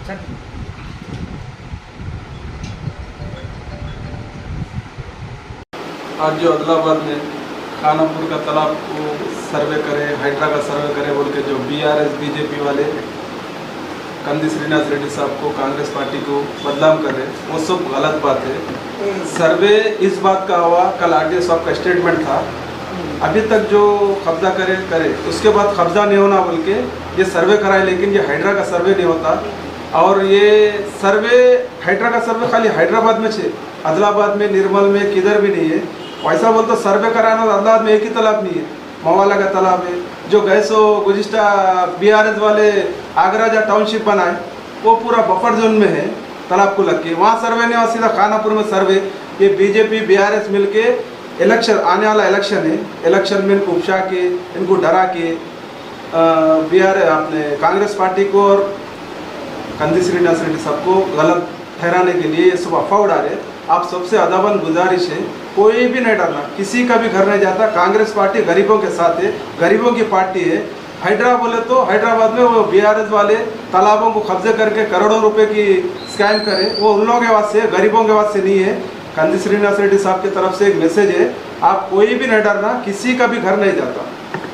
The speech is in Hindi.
आज जो आदिलाबाद में खानापुर का तालाब को सर्वे करे, हाइड्रा का सर्वे करे बोल के जो बीआरएस बीजेपी वाले कंदी श्रीनिवास रेड्डी साहब को, कांग्रेस पार्टी को बदनाम कर रहे, वो सब गलत बात है। सर्वे इस बात का हुआ, कल आरडीओ साहब का स्टेटमेंट था, अभी तक जो कब्जा करे उसके बाद कब्जा नहीं होना बोल के ये सर्वे कराए, लेकिन ये हाइड्रा का सर्वे नहीं होता। और ये सर्वे हाइड्रा का सर्वे खाली हैदराबाद में छे, आदिलाबाद में, निर्मल में किधर भी नहीं है। वैसा बोल तो सर्वे कराना आदिलाबाद में एक ही तालाब नहीं है, मवाला का तालाब है। जो गैसो गुजिस्ता बीआरएस वाले आगरा जा टाउनशिप बनाए वो पूरा बफर जोन में है, तालाब को लग के वहाँ सर्वे नहीं हुआ, सीधा खानापुर में सर्वे। ये बीजेपी बीआरएस मिलके इलेक्शन, आने वाला इलेक्शन है, इलेक्शन में इनको उपसा के, इनको डरा के अपने कांग्रेस पार्टी को और कंदी श्रीनिवास रेड्डी साहब को गलत ठहराने के लिए ये सब अफवाह उड़ा रहे। आप सबसे अदबन गुजारिश है, कोई भी नहीं डरना, किसी का भी घर नहीं जाता। कांग्रेस पार्टी गरीबों के साथ है, गरीबों की पार्टी है। हाइड्रा बोले तो हैदराबाद में वो बीआरएस वाले तालाबों को कब्जे करके करोड़ों रुपए की स्कैम करे, वो उन लोगों के वास्ते है, गरीबों के वास्ते नहीं है। कंदी श्रीनिवास रेड्डी साहब की तरफ से एक मैसेज है, आप कोई भी नहीं डरना, किसी का भी घर नहीं जाता।